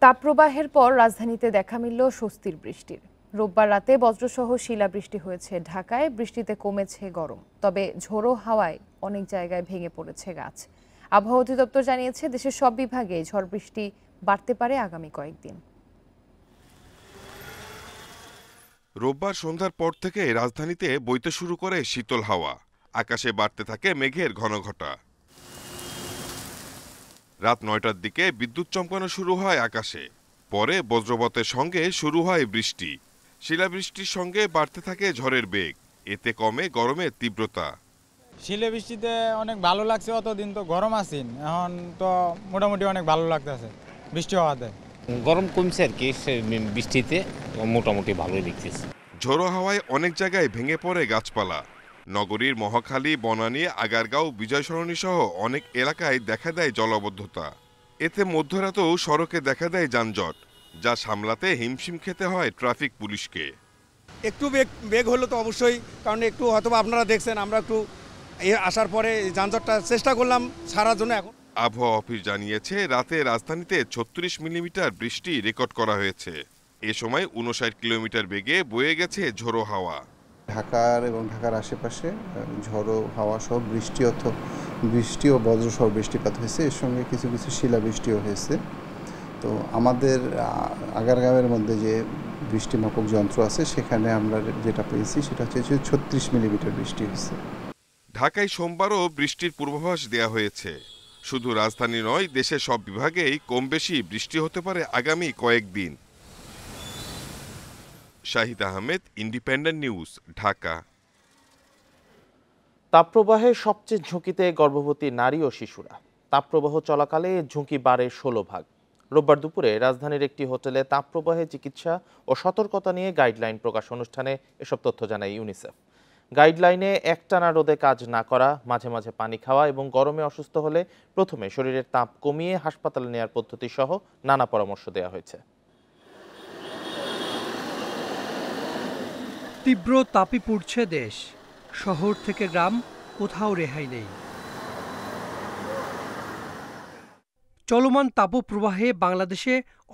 তাপপ্রবাহের পর রাজধানীতে দেখা মিলল স্বস্তির বৃষ্টির। রোববার রাতে বজ্রসহ শিলাবৃষ্টি হয়েছে ঢাকায়। বৃষ্টিতে কমেছে গরম, তবে ঝোড়ো হাওয়ায় অনেক জায়গায় ভেঙে পড়েছে গাছ। আবহাওয়া অধিদপ্তর জানিয়েছে, দেশের সব বিভাগে ঝড় বৃষ্টি বাড়তে পারে আগামী কয়েকদিন। রোববার সন্ধ্যার পর থেকে রাজধানীতে বইতে শুরু করে শীতল হাওয়া। আকাশে বাড়তে থাকে মেঘের ঘনঘটা। রাত ৯টার দিকে বিদ্যুৎ চমকানো শুরু হয় আকাশে। পরে বজ্রপাতের সঙ্গে শুরু হয় বৃষ্টি। শিলাবৃষ্টির সঙ্গে বাড়তে থাকে ঝড়ের বেগ। এতে কমে গরমের তীব্রতা। শিলাবৃষ্টিতে অনেক ভালো লাগছে, অতদিন তো গরম আছেন, এখন তো মোটামুটি অনেক ভালো লাগতেছে বৃষ্টি হওয়াতে। গরম কমছে আর কি, বৃষ্টিতে মোটামুটি ভালোই দেখতেছে। ঝোড়ো হাওয়ায় অনেক জায়গায় ভেঙে পড়ে গাছপালা। নগরীর মহাখালী, বনানী, আগারগাঁও, বিজয় সরণি সহ অনেক এলাকায় দেখা দেয় জলাবদ্ধতা। এতে মধ্যরাতেও সড়কে দেখা দেয় যানজট, যা সামলাতে হিমশিম খেতে হয় ট্রাফিক পুলিশকে। একটু বেগ হলো তো অবশ্যই, কারণ একটু হয়তো আপনারা দেখছেন, আমরা একটু আসার পরে যানজটটা চেষ্টা করলাম সারার জন্য। এখন আবহাওয়া অফিস জানিয়েছে, রাতে রাজধানীতে ৩৬ মিলিমিটার বৃষ্টি রেকর্ড করা হয়েছে। এ সময় ৫৯ কিলোমিটার বেগে বয়ে গেছে ঝোড়ো হাওয়া। ঢাকার এবং ঢাকার আশেপাশে ঝোড়ো হাওয়া সহ বৃষ্টি ও বজ্রসহ বৃষ্টিপাত হয়েছে। এর সঙ্গে কিছু কিছু শিলাবৃষ্টিও হয়েছে। তো আমাদের আগারগাঁওয়ের মধ্যে যে বৃষ্টিমাপক যন্ত্র আছে, সেখানে আমরা যেটা পেয়েছি সেটা হচ্ছে ৩৬ মিলিমিটার বৃষ্টি হয়েছে। ঢাকায় সোমবারও বৃষ্টির পূর্বাভাস দেয়া হয়েছে। শুধু রাজধানী নয়, দেশের সব বিভাগেই কম বেশি বৃষ্টি হতে পারে আগামী কয়েকদিন। Shahid Ahmed, independent news, Dhaka. তাপপ্রবাহে সবচেয়ে ঝুঁকিতে গর্ভবতী নারী ও শিশুরা। তাপপ্রবাহ চলাকালে ঝুঁকি বাড়ে ১৬ ভাগ। রোববার দুপুরে রাজধানীর একটি হোটেলে তাপপ্রবাহে চিকিৎসা ও সতর্কতা নিয়ে গাইডলাইন প্রকাশ অনুষ্ঠানে এসব তথ্য জানায় ইউনিসেফ। গাইডলাইনে একটানা রোদে কাজ না করা, মাঝে মাঝে পানি খাওয়া এবং গরমে অসুস্থ হলে প্রথমে শরীরের তাপ কমিয়ে হাসপাতালে নেওয়ার পদ্ধতি সহ নানা পরামর্শ দেওয়া হয়েছে। তীব্র তাপে পুড়ছে দেশ। শহর থেকে গ্রাম, কোথাও রেহাই নেই। চলমান তাপপ্রবাহে বাংলাদেশে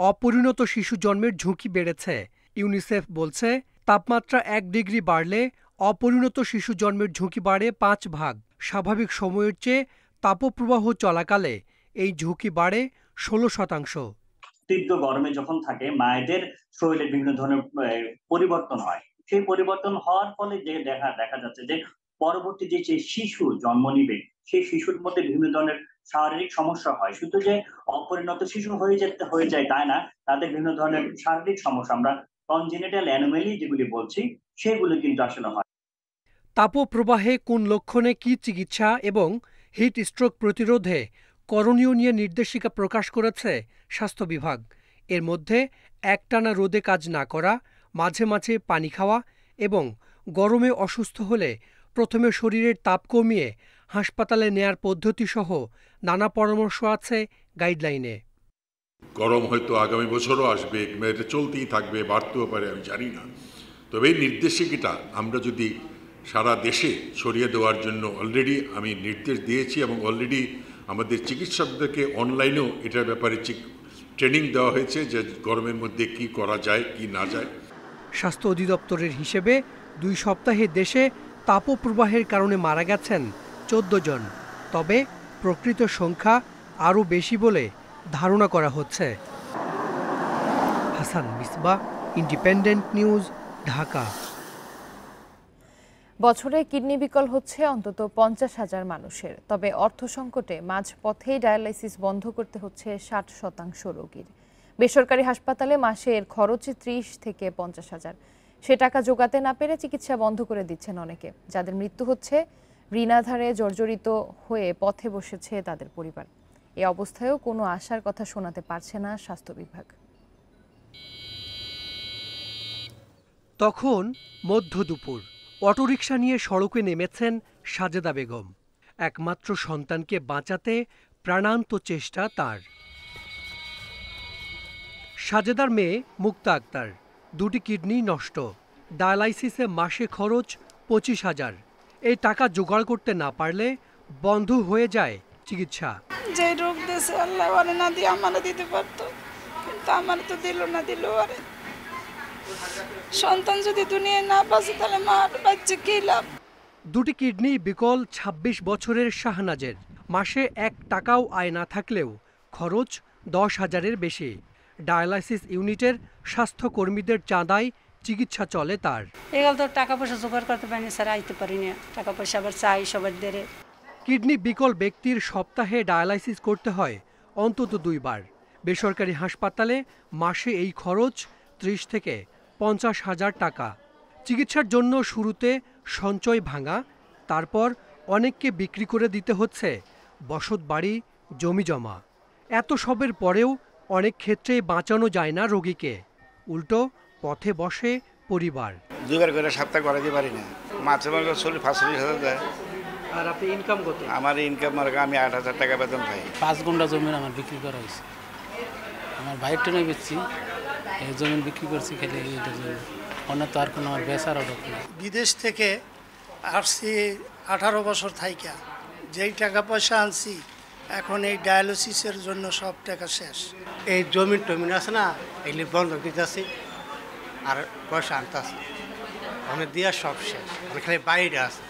অপরিণত শিশু জন্মের ঝুঁকি বেড়েছে। ইউনিসেফ বলছে, তাপমাত্রা ১ ডিগ্রি বাড়লে অপরিণত শিশু জন্মের ঝুঁকি বাড়ে ৫ ভাগ। স্বাভাবিক সময়ের চেয়ে তাপপ্রবাহ চলাকালে এই ঝুঁকি বাড়ে ১৬%। তীব্র গরমে যখন থাকে, মায়েদের শরীরে বিভিন্ন ধরনের পরিবর্তন হয়। সেই পরিবর্তন হওয়ার ফলে যে দেখা যাচ্ছে যে পরবর্তী যে শিশু জন্ম নিবে, সেই শিশুর মধ্যে বিভিন্ন ধরনের শারীরিক সমস্যা হয়। শুধু যে অপরিণত শিশু হয়ে যায় তাই না, তাদের বিভিন্ন ধরনের শারীরিক সমস্যা, আমরা কনজেনিটাল অ্যানোমালি যেগুলি বলছি, সেগুলো কিন্তু আসলে হয়। তাপপ্রবাহে কোন লক্ষণে কি চিকিৎসা এবং হিট স্ট্রোক প্রতিরোধে করণীয় নিয়ে নির্দেশিকা প্রকাশ করেছে স্বাস্থ্য বিভাগ। এর মধ্যে একটানা রোদে কাজ না করা, মাঝে মাঝে পানি খাওয়া এবং গরমে অসুস্থ হলে প্রথমে শরীরের তাপ কমিয়ে হাসপাতালে নেয়ার পদ্ধতি সহ নানা পরামর্শ আছে গাইডলাইনে। গরম হয়তো আগামী বছরও আসবে, এটা চলতেই থাকবে, বাড়তেও পারে, আমি জানি না। তবে এই নির্দেশিকাটা আমরা যদি সারা দেশে ছড়িয়ে দেওয়ার জন্য অলরেডি আমি নির্দেশ দিয়েছি এবং অলরেডি আমাদের চিকিৎসকদেরকে অনলাইনেও এটার ব্যাপারে ট্রেনিং দেওয়া হয়েছে যে গরমের মধ্যে কি করা যায়, কি না যায়। স্বাস্থ্য অধিদপ্তরের হিসেবে ২ সপ্তাহে দেশে তাপপ্রবাহের কারণে মারা গেছেন ১৪ জন। তবে প্রকৃত সংখ্যা আরও বেশি বলে ধারণা করা হচ্ছে। Hasan Misbah, independent news, Dhaka. বছরে কিডনি বিকল হচ্ছে অন্তত ৫০,০০০ মানুষের। তবে অর্থ সংকটে মাঝপথেই ডায়ালাইসিস বন্ধ করতে হচ্ছে ৬০% রোগীর। বেসরকারি হাসপাতালে মাসে এর খরচে ৩০ থেকে ৫০,০০০। সে টাকা জোগাতে না পেরে চিকিৎসা বন্ধ করে দিচ্ছেন অনেকে, যাদের মৃত্যু হচ্ছে। ঋণাধারে জর্জরিত হয়ে পথে বসেছে তাদের পরিবার। এই অবস্থায়ও কোনো আশার কথা শোনাতে পারছে না স্বাস্থ্য বিভাগ। তখন মধ্য দুপুর, অটোরিকশা নিয়ে সড়কে নেমেছেন সাজেদা বেগম। একমাত্র সন্তানকে বাঁচাতে প্রাণান্ত চেষ্টা তার। সাজেদার মেয়ে মুক্তা আক্তার, 2টি কিডনি নষ্ট। ডায়ালাইসিসে মাসে খরচ 25,000। এই টাকা জোগাড় করতে না পারলে বন্ধ হয়ে যায় চিকিৎসা। যে রোগ দেশে আল্লাহ না দিয়ে আমাকে দিতে পারতো, তো আমার তো দিল না আরে সন্তান যদি দুনিয়ায় না বাঁচে তাহলে মার বাচ্চা কি লাভ। দুটি কিডনি বিকল ২৬ বছরের শাহনাজের। মাসে ১ টাকাও আয় না থাকলেও খরচ ১০,০০০-এর বেশি। ডায়ালাইসিস ইউনিটের স্বাস্থ্যকর্মীদের চাঁদায় চিকিৎসা চলে তার। এগুলো তো টাকা পয়সা জোগাড় করতে পারিনি স্যার, আইতে পারিনি, টাকা পয়সা আবার চাই সবার দেরে। কিডনি বিকল ব্যক্তির সপ্তাহে ডায়ালাইসিস করতে হয় অন্তত ২ বার। বেসরকারি হাসপাতালে মাসে এই খরচ ৩০ থেকে ৫০,০০০ টাকা। চিকিৎসার জন্য শুরুতে সঞ্চয় ভাঙা, তারপর অনেককে বিক্রি করে দিতে হচ্ছে বসতবাড়ি, জমিজমা। এত সবের পরেও অনেক ক্ষেত্রেই বাঁচানো যায় না রোগীকে, উল্টো পথে বসে পরিবার। জোগাড় করে সপ্তাহ করাতে পারি না, মাঝে মাঝে ৪০-৪৫,০০০ দেয়। আর আপনি ইনকাম কত? আমার ইনকাম আমি ৮,০০০ টাকা বেতন পাই। ৫ গুণ্টা জমি আমার বিক্রি করা হয়েছে, আমার ভাইয়ের টেনে বেচছি, এই জমি বিক্রি করছি খেলে এটা জমি, অন্য তো আর কোনো আমার বেচার অর্ডার নেই। বিদেশ থেকে আসছি 18 বছর থাইকা, যেই টাকা পয়সা আনছি এখন এই ডায়ালিসিসের জন্য সব টাকা শেষ। এই জমিন টমিন আছে না, এগুলি বন্ধ দিতেছি আর পয়সা আনতেছি, আমি দিয়া সব শেষ, খালি বাইরে আছে।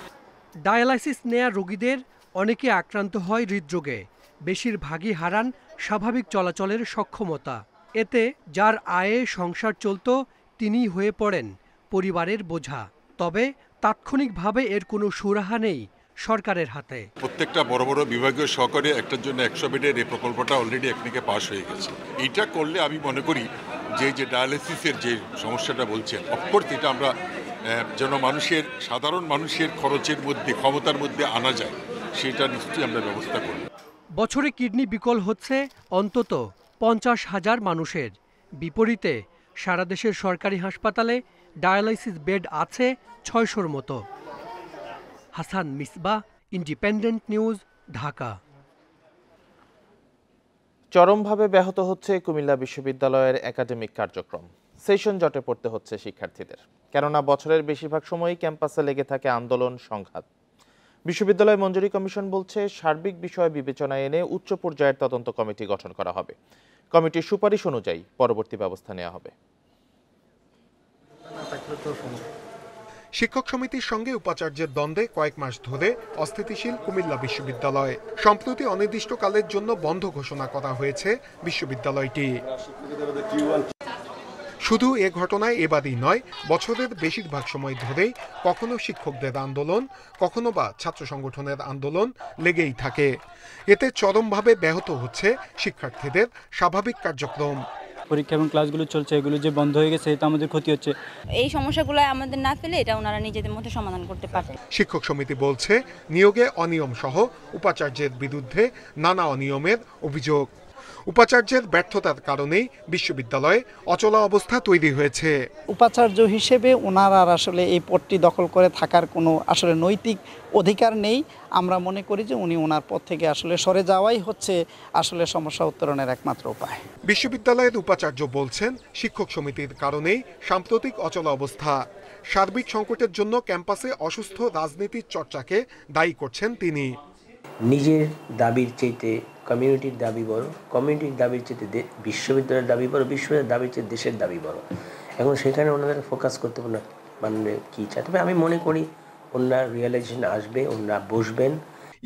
ডায়ালাইসিস নেয়া রোগীদের অনেকে আক্রান্ত হয় হৃদরোগে, বেশিরভাগই হারান স্বাভাবিক চলাচলের সক্ষমতা। এতে যার আয়ে সংসার চলত তিনিই হয়ে পড়েন পরিবারের বোঝা। তবে তাৎক্ষণিকভাবে এর কোনো সুরাহা নেই সরকারের হাতে। প্রত্যেকটা বড় বড় বিভাগীয় সহকারে একটার জন্য ১০০ বেডের এই প্রকল্পটা অলরেডি একদিকে পাস হয়ে গেছে। এইটা করলে আমি মনে করি যে ডায়ালিসিসের যে সমস্যাটা বলছেন, অফকোর্স এটা আমরা যেন সাধারণ মানুষের খরচের মধ্যে, ক্ষমতার মধ্যে আনা যায়, সেটা নিশ্চয়ই আমরা ব্যবস্থা করব। বছরে কিডনি বিকল হচ্ছে অন্তত ৫০,০০০ মানুষের। বিপরীতে সারা দেশের সরকারি হাসপাতালে ডায়ালাইসিস বেড আছে ৬০০-র মতো। Hasan Misbah, independent news, Dhaka. চরমভাবে ব্যাহত হচ্ছে কুমিল্লা বিশ্ববিদ্যালয়ের একাডেমিক কার্যক্রম। সেশন জটে পড়তে হচ্ছে শিক্ষার্থীদের, কেননা বছরের বেশিরভাগ সময়ই ক্যাম্পাসে লেগে থাকে আন্দোলন, সংঘাত। বিশ্ববিদ্যালয় মঞ্জুরি কমিশন বলছে সার্বিক বিষয় বিবেচনায় এনে উচ্চ পর্যায়ের তদন্ত কমিটি গঠন করা হবে। কমিটির সুপারিশ অনুযায়ী পরবর্তী ব্যবস্থা নেওয়া হবে। শিক্ষক সমিতির সঙ্গে উপাচার্যের দ্বন্দ্বে কয়েক মাস ধরে অস্থিতিশীল কুমিল্লা বিশ্ববিদ্যালয়। সম্প্রতি অনির্দিষ্টকালের জন্য বন্ধ ঘোষণা করা হয়েছে বিশ্ববিদ্যালয়টি। শুধু এ ঘটনায় এবারই নয়, বছরের বেশিরভাগ সময় ধরেই কখনো শিক্ষকদের আন্দোলন, কখনো বা ছাত্র সংগঠনের আন্দোলন লেগেই থাকে। এতে চরমভাবে ব্যাহত হচ্ছে শিক্ষার্থীদের স্বাভাবিক কার্যক্রম। পরীক্ষা এবং ক্লাসগুলো চলছে, এগুলো যে বন্ধ হয়ে গেছে এটা আমাদের ক্ষতি হচ্ছে। এই সমস্যাগুলো আমাদের না ফেলে এটা ওনারা নিজেদের মধ্যে সমাধান করতে পারবে। শিক্ষক সমিতি বলছে নিয়োগে অনিয়ম সহ উপাচার্যের বিরুদ্ধে নানা অনিয়মের অভিযোগ। উপাচার্যের ব্যর্থতার কারণেই বিশ্ববিদ্যালয়ে অচলা অবস্থা তৈরি হয়েছে। উপাচার্য হিসেবে ওনারা আসলে এই পদটি দখল করে থাকার কোনো আসলে নৈতিক অধিকার নেই। আমরা মনে করি যে উনি ওনার পদ থেকে আসলে সরে যাওয়াই হচ্ছে আসলে সমস্যা উত্তরণের একমাত্র উপায়। বিশ্ববিদ্যালয়ের উপাচার্য বলছেন শিক্ষক সমিতির কারণেই সাম্প্রতিক অচলা অবস্থা। সার্বিক সংকটের জন্য ক্যাম্পাসে অসুস্থ রাজনীতির চর্চাকে দায়ী করছেন তিনি। নিজের দাবির চাইতে কমিউনিটির দাবি বড়, কমিউনিটির দাবির চাইতে বিশ্ববিদ্যালয়ের দাবি বড়, বিশ্ববিদ্যালয়ের দাবির চাইতে দেশের দাবি বড়। এখন সেখানে ওনাদের ফোকাস করতে মানে কি চায়। তবে আমি মনে করি ওনার রিয়েলাইজেশন আসবে, ওনারা বসবেন।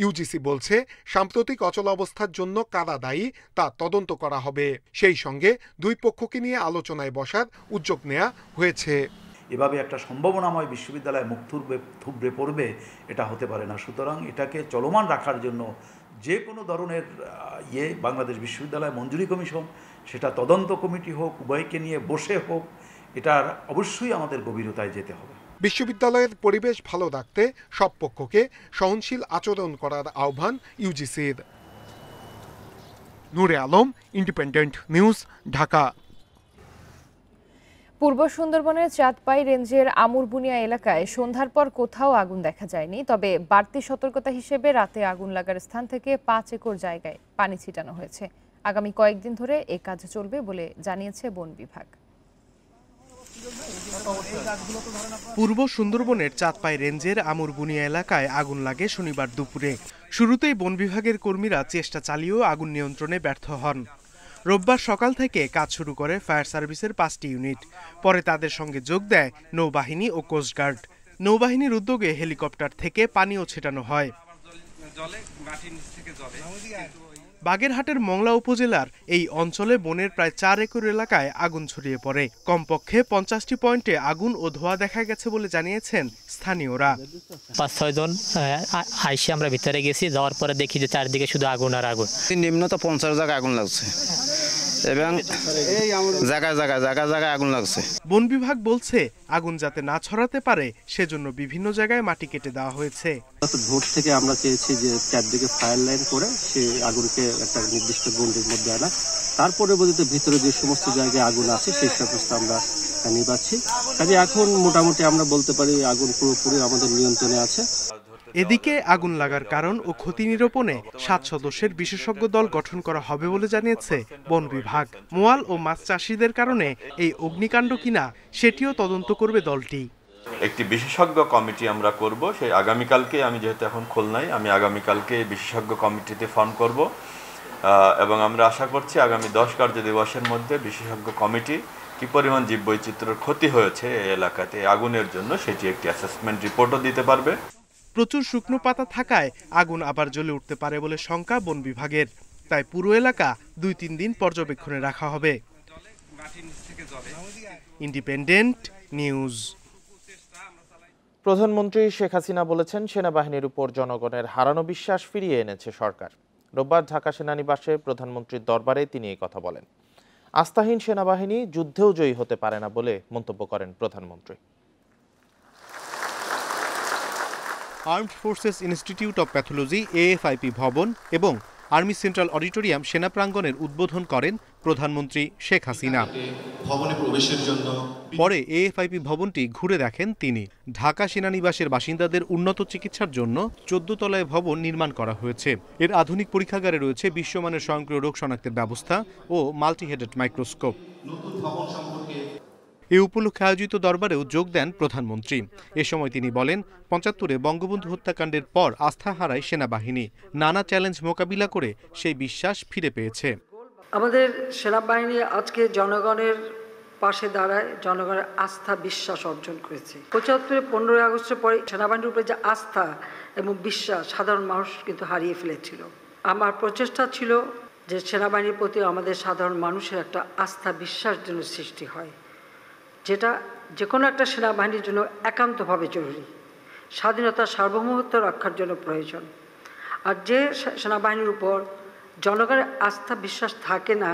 ইউজিসি বলছে সাম্প্রতিক অচলা অবস্থার জন্য কারা দায়ী তা তদন্ত করা হবে। সেই সঙ্গে দুই পক্ষকে নিয়ে আলোচনায় বসার উদ্যোগ নেওয়া হয়েছে। এভাবে একটা সম্ভাবনাময় বিশ্ববিদ্যালয় মুখ থুবড়ে পড়বে, এটা হতে পারে না। সুতরাং এটাকে চলমান রাখার জন্য যে কোনো ধরনের বাংলাদেশ বিশ্ববিদ্যালয় মঞ্জুরি কমিশন, সেটা তদন্ত কমিটি হোক, উভয়কে নিয়ে বসে হোক, এটার অবশ্যই আমাদের গভীরতায় যেতে হবে। বিশ্ববিদ্যালয়ের পরিবেশ ভালো রাখতে সব পক্ষকে সহনশীল আচরণ করার আহ্বান ইউজিসির। নূরে আলম, ইন্ডিপেন্ডেন্ট নিউজ, ঢাকা। পূর্ব সুন্দরবনের চাঁদপাই রেঞ্জের আমুরবুনিয়া এলাকায় সন্ধ্যার পর কোথাও আগুন দেখা যায়নি। তবে বাড়তি সতর্কতা হিসেবে রাতে আগুন লাগার স্থান থেকে 5 একর জায়গায় পানি ছিটানো হয়েছে। আগামী কয়েকদিন ধরে এ কাজ চলবে বলে জানিয়েছে বন বিভাগ। পূর্ব সুন্দরবনের চাঁদপাই রেঞ্জের আমুরবুনিয়া এলাকায় আগুন লাগে শনিবার দুপুরে। শুরুতেই বন বিভাগের কর্মীরা চেষ্টা চালিয়েও আগুন নিয়ন্ত্রণে ব্যর্থ হন। রোববার সকাল থেকে কাজ শুরু করে ফায়ার সার্ভিসের 5টি ইউনিট। পরে তাদের সঙ্গে যোগ দেয় নৌবাহিনী ও কোস্টগার্ড। নৌবাহিনীর উদ্যোগে হেলিকপ্টার থেকে পানিও ছেটানো হয়। বাগেরহাটের মংলা উপজেলার এই অঞ্চলে বনের প্রায় 4 একর এলাকায় আগুন ছড়িয়ে পড়ে। কমপক্ষে 50টি পয়েন্টে আগুন ও ধোঁয়া দেখা গেছে বলে জানিয়েছেন স্থানীয়রা। 5-6 জন আইসে আমরা ভিতরে গেছি, যাওয়ার পরে দেখি যে চারদিকে শুধু আগুন আর আগুন। নিম্নত 50 জায়গায় আগুন লাগছে এবং জায়গায় জায়গায় আগুন লাগছে। বন বিভাগ বলছে আগুন যাতে না ছড়াতে পারে সেজন্য বিভিন্ন জায়গায় মাটি কেটে দেওয়া হয়েছে। ভোট থেকে আমরা চেয়েছি যে চারদিকে ফায়ার লাইন করে সেই আগুনকে একটা নির্দিষ্ট গণ্ডির মধ্যে আনা, তারপরে বলতে ভিতরে যে সমস্ত জায়গায় আগুন আছে সেই সমস্ত আমরা নিবাচ্ছি। কাজে এখন মোটামুটি আমরা বলতে পারি আগুন পুরোপুরি আমাদের নিয়ন্ত্রণে আছে। এদিকে আগুন লাগার কারণ ও ক্ষতি নিরূপণে 7 সদস্যের বিশেষজ্ঞ দল গঠন করা হবে বলে জানিয়েছে বন বিভাগ। মোয়াল ও মাছ চাষিদের কারণে এই অগ্নিকাণ্ড কিনা সেটিও তদন্ত করবে দলটি। একটি বিশেষজ্ঞ কমিটি আমরা করব, সেই আগামীকালকে, আমি যেহেতু এখন খুলনায়, আমি আগামীকালকে বিশেষজ্ঞ কমিটিতে ফর্ম করব এবং আমরা আশা করছি আগামী 10 কার্য দিবসের মধ্যে বিশেষজ্ঞ কমিটি কি পরিমাণ জীববৈচিত্র্যের ক্ষতি হয়েছে এই এলাকাতে আগুনের জন্য সেটি একটি অ্যাসেসমেন্ট রিপোর্টও দিতে পারবে। প্রচুর শুকনো পাতা থাকায় আগুন আবার জ্বলে উঠতে পারে বলে শঙ্কা বন বিভাগের। তাই পুরো এলাকা 2-3 দিন পর্যবেক্ষণে রাখা হবে। Independent news. প্রধানমন্ত্রী শেখ হাসিনা বলেছেন, সেনাবাহিনীর উপর জনগণের হারানো বিশ্বাস ফিরিয়ে এনেছে সরকার। রোববার ঢাকা সেনানিবাসে প্রধানমন্ত্রীর দরবারে তিনি এই কথা বলেন। আস্থাহীন সেনাবাহিনী যুদ্ধেও জয়ী হতে পারে না বলে মন্তব্য করেন প্রধানমন্ত্রী। Armed forces institute of pathology AFIP ভবন এবং আর্মি সেন্ট্রাল অডিটোরিয়াম সেনা প্রাঙ্গণের উদ্বোধন করেন প্রধানমন্ত্রী শেখ হাসিনা। ভবনে প্রবেশের জন্য পরে AFIP ভবনটি ঘুরে দেখেন তিনি। ঢাকা সেনানিবাসের বাসিন্দাদের উন্নত চিকিৎসার জন্য 14 তলায় ভবন নির্মাণ করা হয়েছে। এর আধুনিক পরীক্ষাগারে রয়েছে বিশ্বমানের স্বয়ংক্রিয় রোগ শনাক্তের ব্যবস্থা ও মাল্টিহেডেড মাইক্রোস্কোপ। নতুন ভবন সম্পর্কে এ উপলক্ষে আয়োজিত দরবারেও যোগ দেন প্রধানমন্ত্রী। এ সময় তিনি বলেন, 75-এ বঙ্গবন্ধু হত্যাকাণ্ডের পর আস্থা হারায় সেনাবাহিনী। নানা চ্যালেঞ্জ মোকাবিলা করে সেই বিশ্বাস ফিরে পেয়েছে। আমাদের সেনাবাহিনী আজকে জনগণের পাশে দাঁড়ায়, জনগণের আস্থা বিশ্বাস অর্জন করেছে। 75-এ 15ই আগস্টের পরে সেনাবাহিনীর উপরে যে আস্থা এবং বিশ্বাস সাধারণ মানুষ কিন্তু হারিয়ে ফেলেছিল। আমার প্রচেষ্টা ছিল যে সেনাবাহিনীর প্রতি আমাদের সাধারণ মানুষের একটা আস্থা বিশ্বাস যেন সৃষ্টি হয়, যেটা যে কোনো একটা সেনাবাহিনীর জন্য একান্তভাবে জরুরি, স্বাধীনতা সার্বভৌমত্ব রক্ষার জন্য প্রয়োজন। আর যে সেনাবাহিনীর উপর জনগণের আস্থা বিশ্বাস থাকে না,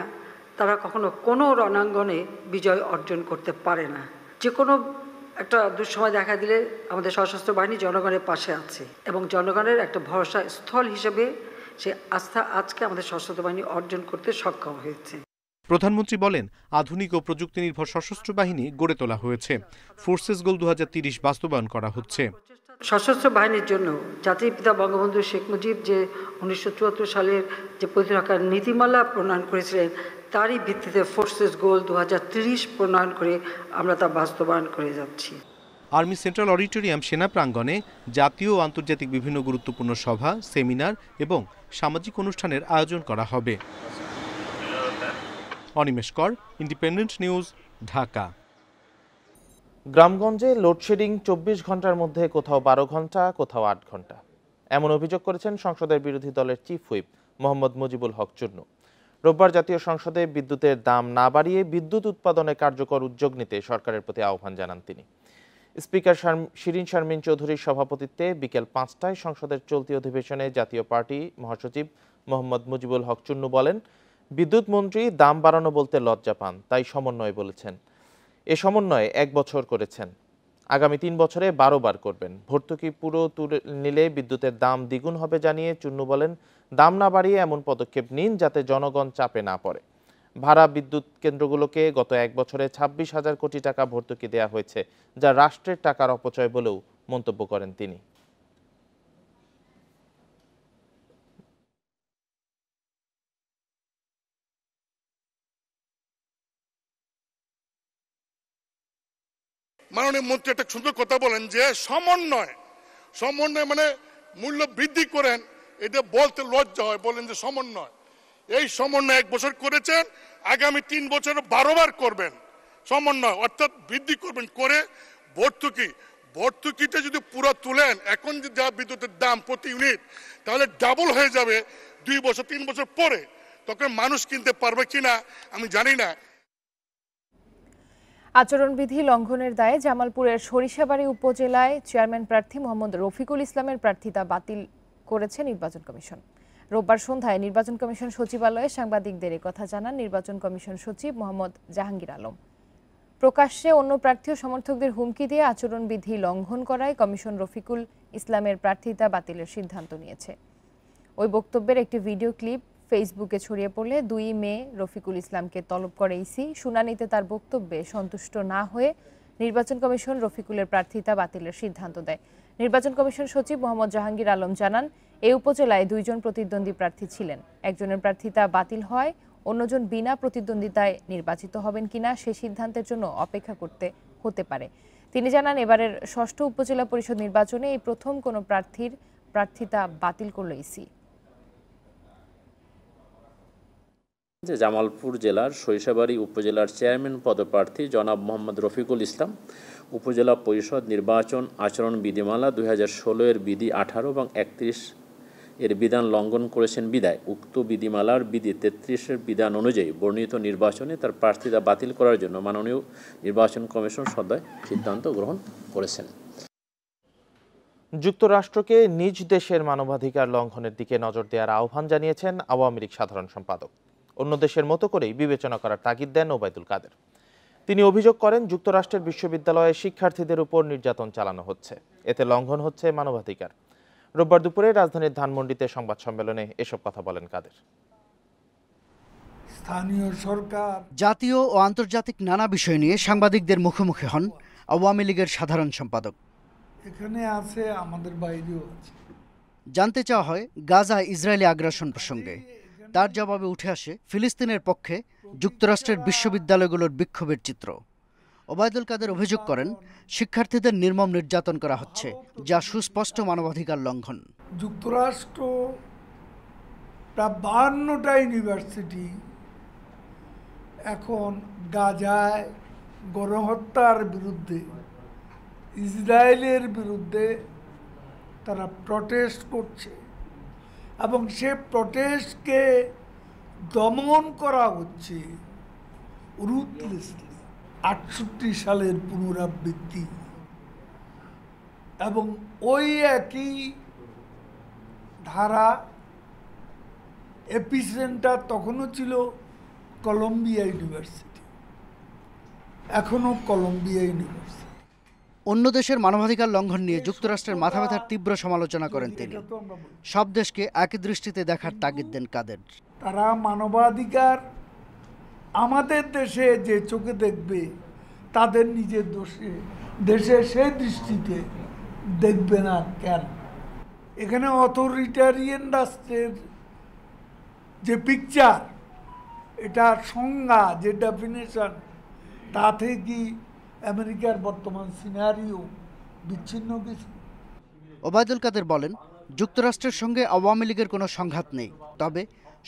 তারা কখনো কোনো রণাঙ্গনে বিজয় অর্জন করতে পারে না। যে কোনো একটা দুঃসময় দেখা দিলে আমাদের সশস্ত্র বাহিনী জনগণের পাশে আছে এবং জনগণের একটা ভরসা স্থল হিসেবে সে আস্থা আজকে আমাদের সশস্ত্র বাহিনী অর্জন করতে সক্ষম হয়েছে। প্রধানমন্ত্রী বলেন, আধুনিক ও প্রযুক্তি নির্ভর সশস্ত্র বাহিনী গড়ে তোলা হয়েছে। ফোর্সেস গোল 2030 বাস্তবায়ন করা হচ্ছে। সশস্ত্র বাহিনীর জন্য জাতির পিতা বঙ্গবন্ধু শেখ মুজিব যে 1974 সালের যে প্রতিরক্ষার নীতিমালা প্রণয়ন করেছিলেন, তারই ভিত্তিতে ফোর্সেস গোল 2030 প্রণয়ন করে আমরা তা বাস্তবায়ন করে যাচ্ছি। আর্মি সেন্ট্রাল অডিটোরিয়াম সেনা প্রাঙ্গণে জাতীয় ও আন্তর্জাতিক বিভিন্ন গুরুত্বপূর্ণ সভা, সেমিনার এবং সামাজিক অনুষ্ঠানের আয়োজন করা হবে। অনিমেষ কর, ইন্ডিপেন্ডেন্ট নিউজ, ঢাকা। গ্রামগঞ্জে লোডশেডিং 24 ঘন্টার মধ্যে কোথাও 12 ঘন্টা, কোথাও 8 ঘন্টা, এমন অভিযোগ করেছেন সংসদের বিরোধী দলের চিফ হুইপ মোহাম্মদ মুজিবুল হক চুন্নু। রোববার জাতীয় সংসদে বিদ্যুতের দাম না বাড়িয়ে বিদ্যুৎ উৎপাদনে কার্যকর উদ্যোগ নিতে সরকারের প্রতি আহ্বান জানান তিনি। স্পিকার শিরিন শারমিন চৌধুরীর সভাপতিত্বে বিকেল 5টায় সংসদের চলতি অধিবেশনে জাতীয় পার্টি মহাসচিব মোহাম্মদ মুজিবুল হক চুন্নু বলেন, বিদ্যুৎ মন্ত্রী দাম বাড়ানো বলতে লজ্জা পান, তাই সমন্বয় বলেছেন। এ সমন্বয়ে 1 বছর করেছেন, আগামী 3 বছরে 12 বার করবেন। ভর্তুকি পুরো তুলে নিলে বিদ্যুতের দাম দ্বিগুণ হবে জানিয়ে চুন্নু বলেন, দাম না বাড়িয়ে এমন পদক্ষেপ নিন যাতে জনগণ চাপে না পড়ে। ভাড়া বিদ্যুৎ কেন্দ্রগুলোকে গত 1 বছরে 26,000 কোটি টাকা ভর্তুকি দেওয়া হয়েছে, যা রাষ্ট্রের টাকার অপচয় বলেও মন্তব্য করেন তিনি। মাননীয় মন্ত্রী একটা সুন্দর কথা বলেন যে সমন্বয় মানে মূল্য বৃদ্ধি করেন, এটা বলতে লজ্জা হয়, বলেন যে সমন্বয়। এই সমন্বয় 1 বছর করেছেন, আগামী 3 বছর 12 বার করবেন সমন্বয়, অর্থাৎ বৃদ্ধি করবেন করে ভর্তুকিটা যদি পুরো তুলেন, এখন যে যা বিদ্যুতের দাম প্রতি ইউনিট, তাহলে ডাবল হয়ে যাবে 2 বছর 3 বছর পরে। তখন মানুষ কিনতে পারবে কিনা আমি জানি না। আচরণবিধি লঙ্ঘনের দায়ে জামালপুরের সরিষাবাড়ী উপজেলায় চেয়ারম্যান প্রার্থী মোহাম্মদ রফিকুল ইসলামের প্রার্থিতা বাতিল করেছে নির্বাচন কমিশন। রোববার সন্ধ্যায় নির্বাচন কমিশন সচিবালয়ে সাংবাদিকদের কথা জানান নির্বাচন কমিশন সচিব মোহাম্মদ জাহাঙ্গীর আলম। প্রকাশ্যে অন্য প্রার্থী ও সমর্থকদের হুমকি দিয়ে আচরণবিধি লঙ্ঘন করায় কমিশন রফিকুল ইসলামের প্রার্থিতা বাতিলের সিদ্ধান্ত নিয়েছে। ওই বক্তব্যের একটি ভিডিও ক্লিপ ফেসবুকে ছড়িয়ে পড়লে 2 মে রফিকুল ইসলামকে তলব করে ইসি। শুনানিতে তার বক্তব্যে সন্তুষ্ট না হয়ে নির্বাচন কমিশন রফিকুলের প্রার্থিতা বাতিলের সিদ্ধান্ত দেয়। নির্বাচন কমিশন সচিব মোহাম্মদ জাহাঙ্গীর আলম জানান, এই উপজেলায় 2 জন প্রতিদ্বন্দ্বী প্রার্থী ছিলেন। একজনের প্রার্থিতা বাতিল হয়, অন্যজন বিনা প্রতিদ্বন্দ্বিতায় নির্বাচিত হবেন কিনা সে সিদ্ধান্তের জন্য অপেক্ষা করতে হতে পারে। তিনি জানান, এবারের 6ষ্ঠ উপজেলা পরিষদ নির্বাচনে এই প্রথম কোনো প্রার্থীর প্রার্থিতা বাতিল করল ইসি। জামালপুর জেলার সরিষাবাড়ী উপজেলার চেয়ারম্যান পদপ্রার্থী জনাব মোহাম্মদ রফিকুল ইসলাম উপজেলা পরিষদ নির্বাচন আচরণ বিধিমালা 2016 এর বিধি 18 এবং 31 এর বিধান লঙ্ঘন করেছেন বিধায় উক্ত বিধিমালার বিধি 33 এর বিধান অনুযায়ী বর্ণিত নির্বাচনে তার প্রার্থিতা বাতিল করার জন্য মাননীয় নির্বাচন কমিশন সদয় সিদ্ধান্ত গ্রহণ করেছেন। যুক্তরাষ্ট্রকে নিজ দেশের মানবাধিকার লঙ্ঘনের দিকে নজর দেওয়ার আহ্বান জানিয়েছেন আওয়ামী লীগ সাধারণ সম্পাদক। অন্য দেশের মতো করেই বিবেচনা করার তাগিদ দেন ওবায়দুল কাদের। তিনি অভিযোগ করেন, যুক্তরাষ্ট্রের বিশ্ববিদ্যালয়ে শিক্ষার্থীদের উপর নির্যাতন চালানো হচ্ছে, এতে লঙ্ঘন হচ্ছে মানবাধিকার। রোববার দুপুরে রাজধানীর ধানমন্ডিতে সংবাদ সম্মেলনে এসব কথা বলেন কাদের। স্থানীয় সরকার, জাতীয় ও আন্তর্জাতিক নানা বিষয় নিয়ে সাংবাদিকদের মুখোমুখি হন আওয়ামী লীগের সাধারণ সম্পাদক। এখানে আছে, আমাদের বাইরেও আছে। জানতে চাওয়া হয় গাজা ইসরায়েলি আগ্রাসন প্রসঙ্গে। তার জবাবে উঠে আসে ফিলিস্তিনের পক্ষে যুক্তরাষ্ট্রের বিশ্ববিদ্যালয়গুলোর বিক্ষোভের চিত্র। ওবায়দুল কাদের অভিযোগ করেন, শিক্ষার্থীদের নির্মম নির্যাতন করা হচ্ছে, যা সুস্পষ্ট মানবাধিকার লঙ্ঘন। যুক্তরাষ্ট্র প্রায় 52টা ইউনিভার্সিটি এখন গাজায় গণহত্যার বিরুদ্ধে, ইসরায়েলের বিরুদ্ধে তারা প্রটেস্ট করছে এবং সে প্রটেস্টকে দমন করা হচ্ছে রুথলেসলি। 68 সালের পুনরাবৃত্তি এবং ওই একই ধারা এপিসেন্টার তখনও ছিল কলম্বিয়া ইউনিভার্সিটি, এখনও কলম্বিয়া ইউনিভার্সিটি। অন্য দেশের মানবাধিকার লঙ্ঘন নিয়ে যুক্তরাষ্ট্রের মাথা ব্যথার তীব্র সমালোচনা করেন তিনি। সব দেশকে একই দৃষ্টিতে দেখার তাগিদ দেন কাদের। তারা মানবাধিকার আমাদের দেশে যে চোখে দেখবে, তাদের নিজের দেশে সে দৃষ্টিতে দেখবে না কেন? এখানে অথরিটারিয়ান রাষ্ট্রের যে পিকচার, এটা সংজ্ঞা, যে ডেফিনেশন, তাতে কি আমেরিকার বর্তমান সিনারিও বিচ্ছিন্ন কিছু? ওবায়দুল কাদের বলেন, যুক্তরাষ্ট্রের সঙ্গে আওয়ামী লীগের কোনো সংঘাত নেই, তবে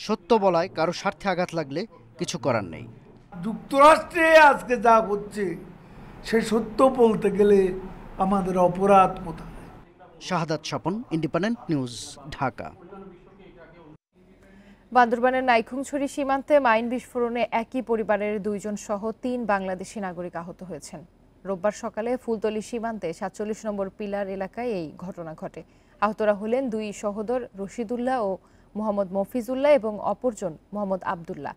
সত্য বলায় কারো স্বার্থে আঘাত লাগলে কিছু করার নেই। যুক্তরাষ্ট্রে আজকে যা হচ্ছে, সে সত্য বলতে গেলে আমাদের অপরাধ কোথায়? শাহাদাত স্বপন, ইন্ডিপেন্ডেন্ট নিউজ, ঢাকা। বান্দরবানের নাইখুংছড়ি সীমান্তে মাইন বিস্ফোরণে একই পরিবারের 2 জন সহ 3 বাংলাদেশি নাগরিক আহত হয়েছেন। রোববার সকালে ফুলতলি সীমান্তে 47 নম্বর পিলার এলাকায় এই ঘটনা ঘটে। আহতরা হলেন 2 সহোদর রশিদুল্লাহ ও মোহাম্মদ মফিজুল্লাহ এবং অপরজন মোহাম্মদ আবদুল্লাহ।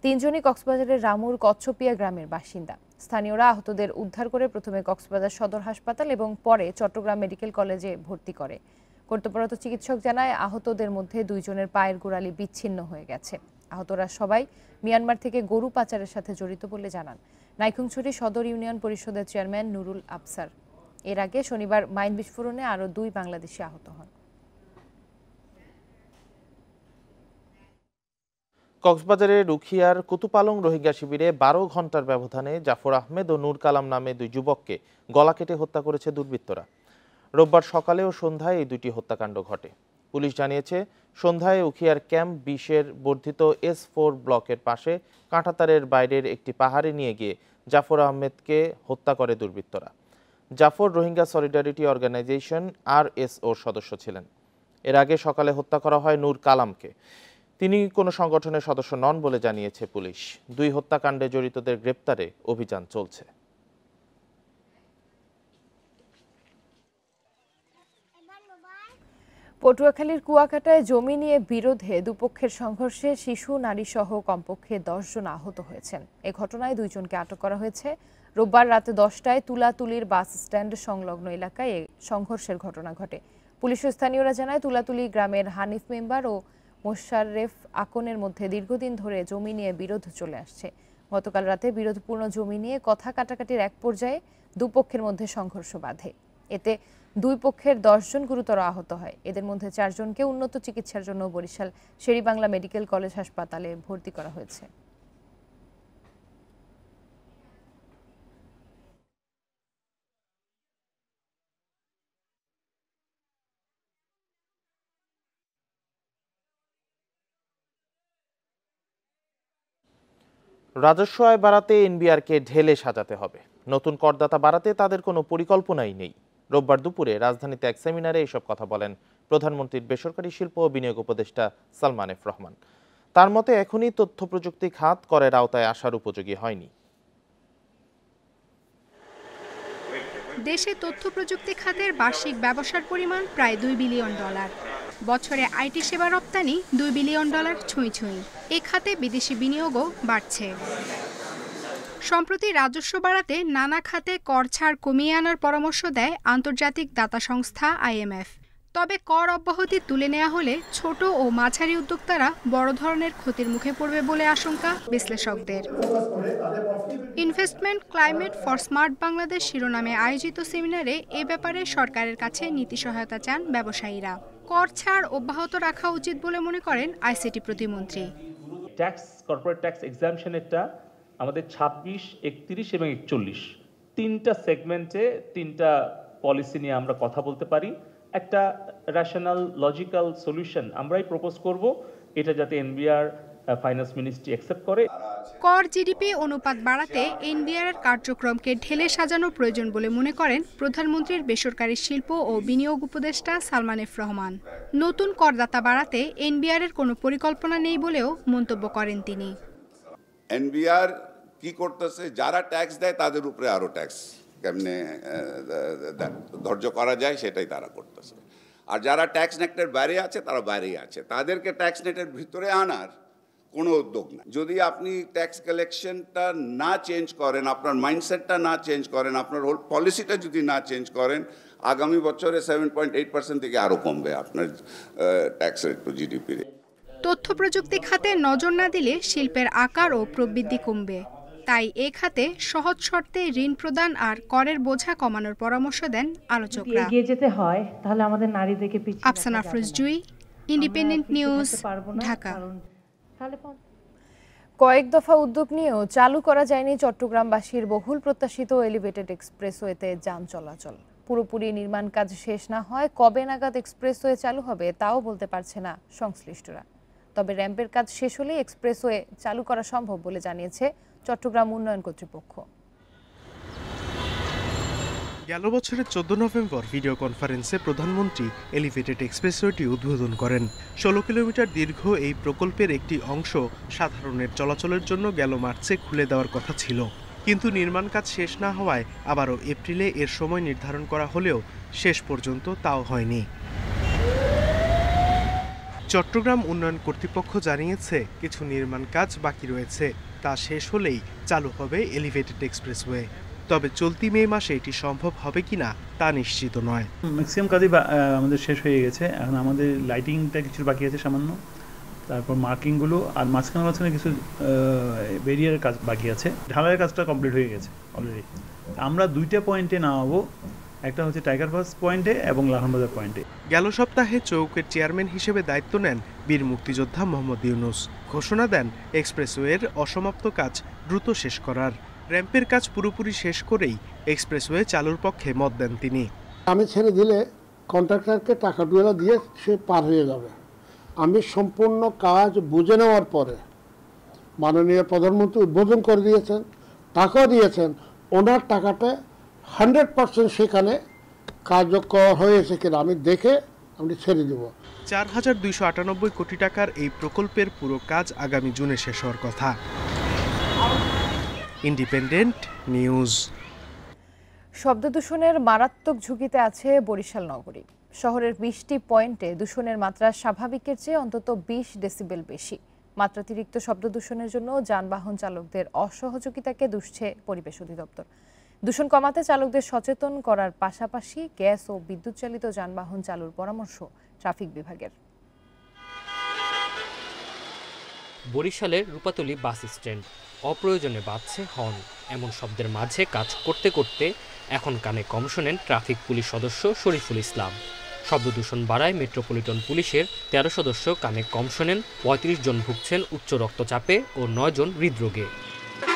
3 জনই কক্সবাজারের রামুর কচ্ছপিয়া গ্রামের বাসিন্দা। স্থানীয়রা আহতদের উদ্ধার করে প্রথমে কক্সবাজার সদর হাসপাতাল এবং পরে চট্টগ্রাম মেডিকেল কলেজে ভর্তি করে। কর্তব্যরত চিকিৎসক জানায়, আহতদের মধ্যে 2 জনের পায়ের গোড়ালি বিচ্ছিন্ন হয়ে গেছে। আহতরা সবাই মিয়ানমার থেকে গরু পাচারের সাথে জড়িত বলে জানান নাইখুংছড়ি সদর ইউনিয়ন পরিষদের চেয়ারম্যান নুরুল আফসার। এর আগে শনিবার মাইন বিস্ফোরণে আরও 2 বাংলাদেশি আহত হন। কক্সবাজারের রুখিয়ার কুতুপালং রোহিঙ্গা শিবিরে 12 ঘন্টার ব্যবধানে জাফর আহমেদ ও নূর কালাম নামে 2 যুবককে গলা কেটে হত্যা করেছে দুর্বৃত্তরা। রোববার সকালে ও সন্ধ্যায় এই 2টি হত্যাকাণ্ড ঘটে। পুলিশ জানিয়েছে সন্ধ্যায় উখিয়ার ক্যাম্প 20-এর বর্ধিত S4 ব্লকের পাশে কাঁটাতারের বাইরের একটি পাহাড়ে নিয়ে গিয়ে জাফর আহমেদকে হত্যা করে দুর্বৃত্তরা। জাফর রোহিঙ্গা সলিডারিটি অর্গানাইজেশন RSOর সদস্য ছিলেন। এর আগে সকালে হত্যা করা হয় নূর কালামকে। তিনি কোনো সংগঠনের সদস্য নন বলে জানিয়েছে পুলিশ। 2 হত্যাকাণ্ডে জড়িতদের গ্রেপ্তারে অভিযান চলছে। পটুয়াখালীর কুয়াকাটায় জমি নিয়ে বিরোধে দুপক্ষের সংঘর্ষে শিশু নারী সহ কমপক্ষে 10 জন আহত হয়েছেন। এই ঘটনায় 2 জনকে আটক করা হয়েছে। রোববার রাতে 10টায় তুলাতুলির বাস স্ট্যান্ড সংলগ্ন এলাকায় এই সংঘর্ষের ঘটনা ঘটে। পুলিশ ও স্থানীয়রা জানায় তুলাতুলি গ্রামের হানিফ মেম্বার ও মোশাররেফ আকনের মধ্যে দীর্ঘদিন ধরে জমি নিয়ে বিরোধ চলে আসছে। গতকাল রাতে বিরোধপূর্ণ জমি নিয়ে কথা কাটাকাটির এক পর্যায়ে দুপক্ষের মধ্যে সংঘর্ষ বাধে। এতে 2 পক্ষের 10 জন গুরুতর আহত হয়। এদের মধ্যে 4 জনকে উন্নত চিকিৎসার জন্য বরিশাল শের-ই-বাংলা মেডিকেল কলেজ হাসপাতালে ভর্তি করা হয়েছে। রাজস্ব আয় বাড়াতে এনবিআরকে ঢেলে সাজাতে হবে। নতুন করদাতা বাড়াতে তাদের কোনো পরিকল্পনাই নেই। রোববার দুপুরে রাজধানীতে এক সেমিনারে এসব কথা বলেন প্রধানমন্ত্রীর বেসরকারি শিল্প ও বিনিয়োগ উপদেষ্টা সালমান এফ রহমান। তার মতে এখনই তথ্য প্রযুক্তি খাত করের আওতায় আসার উপযোগী হয়নি। দেশে তথ্য প্রযুক্তি খাতের বার্ষিক ব্যবসার পরিমাণ প্রায় $2 বিলিয়ন। বছরে আইটি সেবা রপ্তানি $2 বিলিয়ন ছুঁই ছুঁই। এ খাতে বিদেশি বিনিয়োগও বাড়ছে। সম্প্রতি রাজস্ব বাড়াতে নানা খাতে কর ছাড় কমিয়ে আনার পরামর্শ দেয় আন্তর্জাতিক দাতা সংস্থা IMF। তবে কর অব্যাহতি তুলে নেওয়া হলে ছোট ও মাঝারি উদ্যোক্তারা বড় ধরনের ক্ষতির মুখে পড়বে বলে আশঙ্কা বিশ্লেষকদের। Investment climate for smart Bangladesh শিরোনামে আয়োজিত সেমিনারে এ ব্যাপারে সরকারের কাছে নীতি সহায়তা চান ব্যবসায়ীরা। কর ছাড় অব্যাহত রাখা উচিত বলে মনে করেন আইসিটি প্রতিমন্ত্রী। ট্যাক্স কর্পোরেট ট্যাক্স এক্সামশনেরটা আমাদের 26, 31 এবং 41 তিনটা সেগমেন্টে 3টা পলিসি নিয়ে আমরা কথা বলতে পারি। একটা রেশনাল লজিক্যাল সলিউশন আমরাই প্রপোজ করব, এটা যাতে এনবিআর ফাইন্যান্স মিনিস্ট্রি অ্যাকসেপ্ট করে। কর জিডিপি অনুপাত বাড়াতে এনবিআর এর কার্যক্রমকে ঢেলে সাজানো প্রয়োজন বলে মনে করেন প্রধানমন্ত্রীর বেসরকারি শিল্প ও বিনিয়োগ উপদেষ্টা সালমান এফ রহমান। নতুন করদাতা বাড়াতে এনবিআর এর কোনো পরিকল্পনা নেই বলেও মন্তব্য করেন তিনি। এনবিআর কি করতেছে, যারা ট্যাক্স দেয় তাদের উপরে আরো ট্যাক্স কেমনে ধৈর্য করা যায় সেটাই তারা করতেছে। আর যারা ট্যাক্স নেটের বাইরে আছে তারা বাইরেই আছে, তাদেরকে ট্যাক্স নেটের ভিতরে আনার কোনো উদ্যোগ না। যদি আপনি ট্যাক্স কালেকশনটা না চেঞ্জ করেন, আপনার মাইন্ডসেটটা না চেঞ্জ করেন, আপনার হোল পলিসিটা যদি না চেঞ্জ করেন, আগামী বছরে 7.8% থেকে আরও কমবে আপনার ট্যাক্স রেট টু জিডিপি। তথ্য প্রযুক্তি খাতে নজর না দিলে শিল্পের আকার ও প্রবৃদ্ধি কমবে। তাই এ খাতে সহজ শর্তে ঋণ প্রদান আর করের বোঝা কমানোর পরামর্শ দেন আলোচকরা। এগিয়ে যেতে হয় তাহলে আমাদের নারীদেরকে পিছিয়ে আফসানা আফরোজ জুই, ইন্ডিপেন্ডেন্ট নিউজ, ঢাকা। কয়েক দফা উদ্যোগ নিয়েও চালু করা যায়নি চট্টগ্রামবাসীর বহুল প্রত্যাশিত এলিভেটেড এক্সপ্রেসওয়েতে যান চলাচল। পুরোপুরি নির্মাণ কাজ শেষ না হয় কবে নাগাদ এক্সপ্রেসওয়ে চালু হবে তাও বলতে পারছে না সংশ্লিষ্টরা। তবে র্যাম্পের কাজ শেষ হলেই এক্সপ্রেসওয়ে চালু করা সম্ভব বলে জানিয়েছে চট্টগ্রাম উন্নয়ন কর্তৃপক্ষ। গেল বছরের 14 নভেম্বর ভিডিও কনফারেন্সে প্রধানমন্ত্রী এলিভেটেড এক্সপ্রেসওয়েটি উদ্বোধন করেন। 16 কিলোমিটার দীর্ঘ এই প্রকল্পের একটি অংশ সাধারণের চলাচলের জন্য গেল মার্চে খুলে দেওয়ার কথা ছিল, কিন্তু নির্মাণ কাজ শেষ না হওয়ায় আবারও এপ্রিলে এর সময় নির্ধারণ করা হলেও শেষ পর্যন্ত তাও হয়নি। চট্টগ্রাম উন্নয়ন কর্তৃপক্ষ জানিয়েছে কিছু নির্মাণ কাজ বাকি রয়েছে, তা শেষ হলেই চালু হবে এলিভেটেড এক্সপ্রেসওয়ে। তবে চলতি মে মাসে এটি সম্ভব হবে কিনা তা নিশ্চিত নয়। ম্যাক্সিমাম কাজই আমাদের শেষ হয়ে গেছে, এখন আমাদের লাইটিংটা কিছু বাকি আছে সামান্য, তারপর মার্কিংগুলো আর মাঝখানে কিছু ব্যারিয়ারের কাজ বাকি আছে। ঢালাইয়ের কাজটা কমপ্লিট হয়ে গেছে অলরেডি। আমরা 2টা পয়েন্টে নামাবো, একটা হচ্ছে টাইগার পাস পয়েন্টে এবং লাহনবাজার পয়েন্টে। গেল সপ্তাহে চৌকের চেয়ারম্যান হিসেবে দায়িত্ব নেন বীর মুক্তিযোদ্ধা মোহাম্মদ ইউনুস। ঘোষণা দেন এক্সপ্রেসওয়ের অসমাপ্ত কাজ দ্রুত শেষ করার। র্যাম্পের কাজ পুরোপুরি শেষ করেই এক্সপ্রেসওয়ে চালুর পক্ষে মত দেন তিনি। আমি ছেড়ে দিলে কন্ট্রাক্টরকে টাকাগুলো দিয়ে সে পার হয়ে যাবে। আমি সম্পূর্ণ কাজ বুঝে নেওয়ার পরে মাননীয় প্রধানমন্ত্রী উদ্বোধন করে দিয়েছেন, টাকাও দিয়েছেন, ওনার টাকাটা 100% সেখানে কার্যকর হয়েছে কিনা আমি দেখে আমি ছেড়ে দেব। 4,298 কোটি টাকার এই প্রকল্পের পুরো কাজ আগামী জুনে শেষ হওয়ার কথা। Independent news. শব্দ দূষণের মারাত্মক ঝুঁকিতে আছে বরিশাল নগরী। শহরের 20টি পয়েন্টে দূষণের মাত্রা স্বাভাবিকের চেয়ে অন্তত 20 ডেসিবেল বেশি। মাত্রাতিরিক্ত শব্দ দূষণের জন্য যানবাহন চালকদের অসহযোগিতাকে দুষছে পরিবেশ অধিদপ্তর। দূষণ কমাতে চালকদের সচেতন করার পাশাপাশি গ্যাস ও বিদ্যুৎ চালিত যানবাহন চালুর পরামর্শ ট্রাফিক বিভাগের। বরিশালের রূপাতলী বাস স্ট্যান্ড অপ্রয়োজনে বাজছে হর্ন। এমন শব্দের মাঝে কাজ করতে করতে এখন কানে কম শোনেন ট্রাফিক পুলিশ সদস্য শরীফুল ইসলাম। শব্দ দূষণ বাড়ায় মেট্রোপলিটন পুলিশের 13 সদস্য কানে কম শোনেন, 35 জন ভুগছেন উচ্চ রক্তচাপে ও 9 জন হৃদরোগে।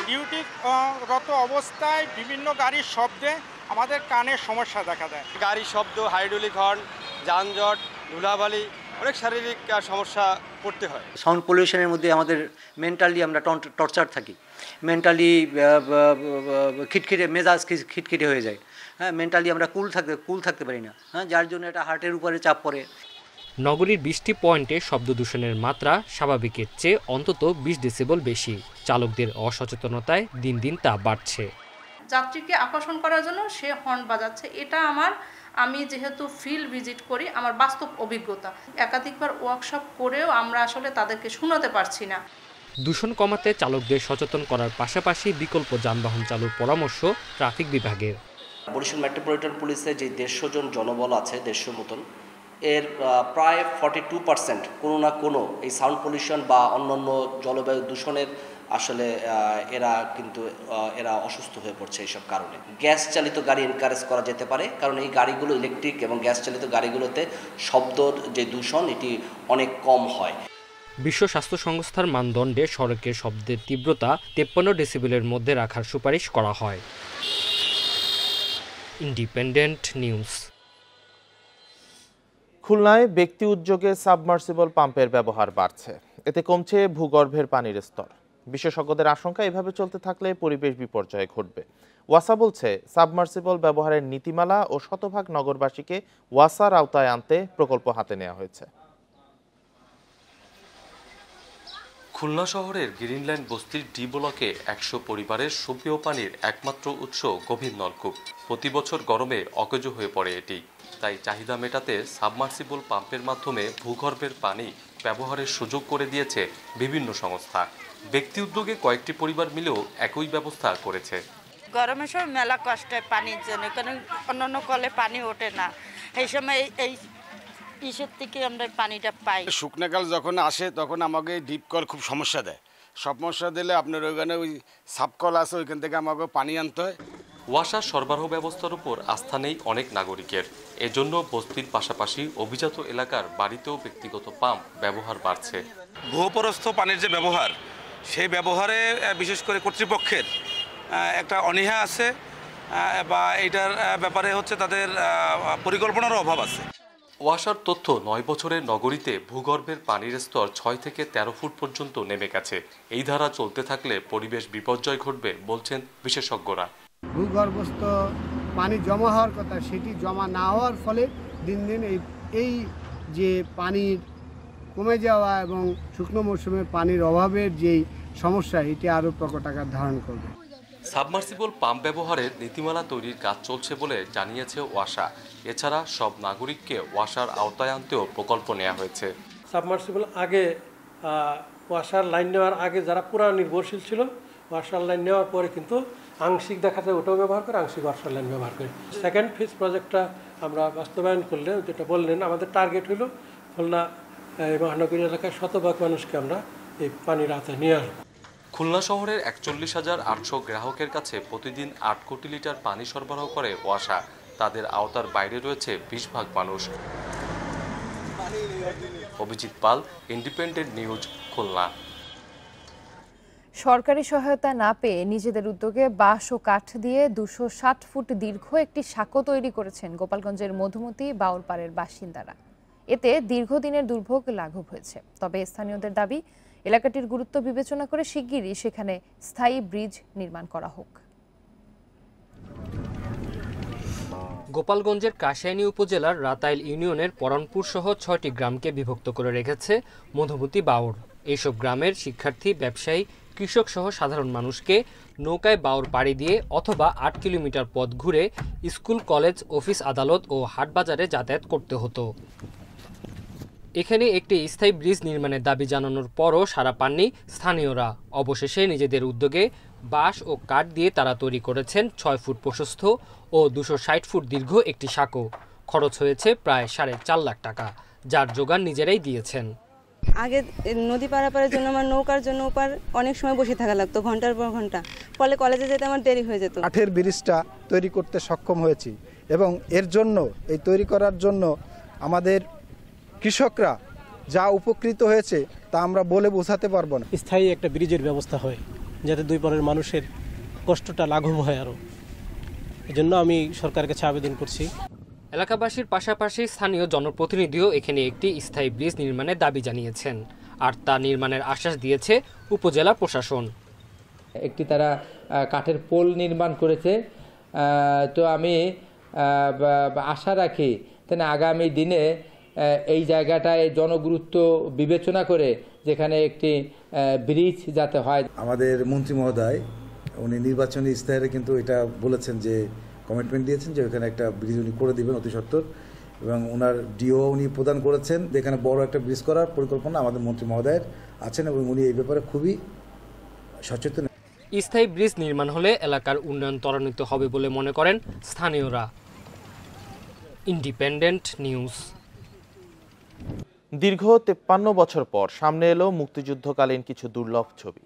ডিউটিরত অবস্থায় বিভিন্ন গাড়ির শব্দে আমাদের কানে সমস্যা দেখা দেয়। গাড়ির শব্দ, হাইড্রোলিক হর্ন, যানজট, ধুলাবালি, অনেক শারীরিক সমস্যা পড়তে হয়। সাউন্ড পলিউশনের মধ্যে আমাদের মেন্টালি আমরা টর্চার থাকি, মেন্টালি খিটখিটে মেজাজ খিটখিটে হয়ে যায়। হ্যাঁ, মেন্টালি আমরা কুল থাকতে পারি না। হ্যাঁ, যার জন্য এটা হার্টের উপরে চাপ পড়ে। নগরীর 20টি পয়েন্টে শব্দ দূষণের মাত্রা স্বাভাবিকের চেয়ে অন্তত 20 ডেসিবেল বেশি। চালকদের অসচেতনতায় দিন দিন তা বাড়ছে। যাত্রীকে আকর্ষণ করার জন্য সে হর্ন বাজাচ্ছে। এটা আমি যেহেতু ফিল্ড ভিজিট করি, আমার বাস্তব অভিজ্ঞতা। একাধিকবার ওয়ার্কশপ করেও আমরা আসলে তাদেরকে শোনাতে পারছি না। দূষণ কমাতে চালকদের সচেতন করার পাশাপাশি বিকল্প যানবাহন চালুর পরামর্শ ট্রাফিক বিভাগের। বরিশাল মেট্রোপলিটন পুলিশে যে 150 জন জনবল আছে, 150 মতন, এর প্রায় 42% কোনো না কোনো এই সাউন্ড পলিউশন বা অন্যান্য জলবায়ু দূষণের আসলে এরা অসুস্থ হয়ে পড়ছে। এইসব কারণে গ্যাস চালিত গাড়ি এনকারেজ করা যেতে পারে, কারণ এই গাড়িগুলো ইলেকট্রিক এবং গ্যাস চালিত গাড়িগুলোতে শব্দর যে দূষণ এটি অনেক কম হয়। বিশ্ব স্বাস্থ্য সংস্থার মানদণ্ডে সড়কের শব্দের তীব্রতা 53 ডেসিবেলের মধ্যে রাখার সুপারিশ করা হয়। Independent news. খুলনায় ব্যক্তি উদ্যোগে সাবমার্সিবল পাম্পের ব্যবহার বাড়ছে, এতে কমছে ভূগর্ভের পানির স্তর। বিশেষজ্ঞদের আশঙ্কা এভাবে চলতে থাকলে পরিবেশ বিপর্যয় ঘটবে। ওয়াসা বলছে, সাবমার্সিবল ব্যবহারের নীতিমালা ও শতভাগ নগরবাসীকে ওয়াসার আওতায় আনতে প্রকল্প হাতে নেওয়া হয়েছে। খুলনা শহরের গ্রিনল্যান্ড বস্তির ডি ব্লকে 100 পরিবারের সুপেয় পানির একমাত্র উৎস গভীর নলকূপ। প্রতি বছর গরমে অকেজো হয়ে পড়ে এটি, তাই চাহিদা মেটাতে সাবমার্সিবল পাম্পের মাধ্যমে ভূগর্ভের পানি ব্যবহারের সুযোগ করে দিয়েছে বিভিন্ন সংস্থা। ব্যক্তি উদ্যোগে কয়েকটি পরিবার মিলেও একই ব্যবস্থা করেছে। গরমের সময় মেলা কষ্ট হয় পানির জন্য, কারণ অন্যান্য কলে পানি ওঠে না। এই সময় এই ইসের থেকে আমরা পানিটা পাই। শুকনাকাল যখন আসে তখন আমাকে ডিপ কল খুব সমস্যা দেয়। সমস্যা দিলে আপনার ওইখানে ওই সাবকল আছে, ওইখান থেকে আমাকে পানি আনতে হয়। ওয়াসার সরবরাহ ব্যবস্থার উপর আস্থা নেই অনেক নাগরিকের। এজন্য বস্তির পাশাপাশি অভিজাত এলাকার বাড়িতেও ব্যক্তিগত পাম্প ব্যবহার বাড়ছে। ভূপরস্থ পানির যে ব্যবহার, সেই ব্যবহারে বিশেষ করে কর্তৃপক্ষের একটা অনীহা আছে বা এটার ব্যাপারে হচ্ছে তাদের পরিকল্পনারও অভাব আছে। ওয়াসার তথ্য 9 বছরের নগরীতে ভূগর্ভের পানির স্তর 6 থেকে 13 ফুট পর্যন্ত নেমে গেছে। এই ধারা চলতে থাকলে পরিবেশ বিপর্যয় ঘটবে বলছেন বিশেষজ্ঞরা। ভূগর্ভস্থ পানি জমা হওয়ার কথা, সেটি জমা না হওয়ার ফলে দিন দিন এই যে পানির কমে যাওয়া এবং শুকনো মৌসুমে পানির অভাবের যেই সমস্যা, এটি আরও প্রকট আকার ধারণ করবে। সাবমার্সিবল পাম্প ব্যবহারের নীতিমালা তৈরির কাজ চলছে বলে জানিয়েছে ওয়াসা। এছাড়া সব নাগরিককে ওয়াসার আওতায় আনতেও প্রকল্প নেওয়া হয়েছে। সাবমার্সিবল আগে ওয়াসার লাইন নেওয়ার আগে যারা পুরা নির্ভরশীল ছিল, ওয়াসার লাইন নেওয়ার পরে কিন্তু আংশিক দেখা যায় ওটাও ব্যবহার করে, আংশিক ওয়াসার লাইন ব্যবহার করে। সেকেন্ড ফেজ প্রজেক্টটা আমরা বাস্তবায়ন করলে, যেটা বললেন, আমাদের টার্গেট হলো খুলনা মহানগরী এলাকায় 100% মানুষকে আমরা এই পানির আওতায় নিয়ে আসবো। খুলনা শহরের 41,800 গ্রাহকের কাছে প্রতিদিন 8 কোটি লিটার পানি সরবরাহ করে ওয়াসা। তাদের আওতার বাইরে রয়েছে 20% মানুষ। অভিজিৎ পাল, ইন্ডিপেন্ডেন্ট নিউজ, খুলনা। সরকারি সহায়তা না পেয়ে নিজেদের উদ্যোগে বাঁশ ও কাঠ দিয়ে 260 ফুট দীর্ঘ একটি সাঁকো তৈরি করেছেন গোপালগঞ্জের মধুমতি বাউরপাড়ের বাসিন্দারা। এতে দীর্ঘদিনের দুর্ভোগ লাঘব হয়েছে। তবে স্থানীয়দের দাবি, এলাকাটির গুরুত্ব বিবেচনা করে শিগগিরই সেখানে স্থায়ী ব্রিজ নির্মাণ করা হোক। গোপালগঞ্জের কাশিয়ানী উপজেলার রাতাইল ইউনিয়নের পরানপুর সহ 6টি গ্রামকে বিভক্ত করে রেখেছে মধুমতি বাউর। এইসব গ্রামের শিক্ষার্থী, ব্যবসায়ী, কৃষক সহ সাধারণ মানুষকে নৌকায় বাউর পাড়ি দিয়ে অথবা 8 কিলোমিটার পথ ঘুরে স্কুল, কলেজ, অফিস, আদালত ও হাটবাজারে যাতায়াত করতে হতো। এখানে একটি স্থায়ী ব্রিজ নির্মাণের দাবি জানানোর পরও সাড়া পাননি স্থানীয়রা। অবশেষে নিজেদের উদ্যোগে বাঁশ ও কাঠ দিয়ে তারা তৈরি করেছেন 6 ফুট প্রশস্ত ও 260 ফুট দীর্ঘ একটি সাঁকো। খরচ হয়েছে প্রায় 4.5 লাখ টাকা, যার যোগান নিজেরাই দিয়েছেন। আগে নদী পারাপারের জন্য আমার নৌকার জন্য ওপার অনেক সময় বসে থাকা লাগতো, ঘন্টার পর ঘন্টা, ফলে কলেজে যেতে আমার দেরি হয়ে যেত। কাঠের ব্রিজটা তৈরি করতে সক্ষম হয়েছি এবং এর জন্য, এই তৈরি করার জন্য আমাদের কৃষকরা যা উপকৃত হয়েছে তা আমরা বলে বোঝাতে পারবো না। স্থায়ী একটা ব্রিজের ব্যবস্থা হয় যাতে দুই পারের মানুষের কষ্টটা লাঘব হয়। আরও এজন্য আমি সরকারের কাছে আবেদন করছি। এলাকাবাসীর পাশাপাশি স্থানীয় জনপ্রতিনিধিও এখানে একটি স্থায়ী ব্রিজ নির্মাণের দাবি জানিয়েছেন, আর তা নির্মাণের আশ্বাস দিয়েছে উপজেলা প্রশাসন। একটি তারা কাঠের পোল নির্মাণ করেছে। তো আমি আশা রাখি আগামী দিনে এই জায়গাটায় জনগুরুত্ব বিবেচনা করে যেখানে একটি ব্রিজ যাতে হয়। আমাদের মন্ত্রী মহোদয় উনি নির্বাচনী ইস্তাহারে কিন্তু এটা বলেছেন, যে কমিটমেন্ট দিয়েছেন যে ওখানে একটা ব্রিজ উনি করে দিবেন অতি সত্বর, এবং ওনার ডিও উনি প্রদান করেছেন যেখানে বড় একটা ব্রিজ করার পরিকল্পনা আমাদের মন্ত্রী মহোদয়ের আছেন এবং উনি এই ব্যাপারে খুবই সচেতন। স্থায়ী ব্রিজ নির্মাণ হলে এলাকার উন্নয়ন ত্বরান্বিত হবে বলে মনে করেন স্থানীয়রা। Independent news. দীর্ঘ 53 বছর পর সামনে এলো মুক্তিযুদ্ধকালীন কিছু দুর্লভ ছবি।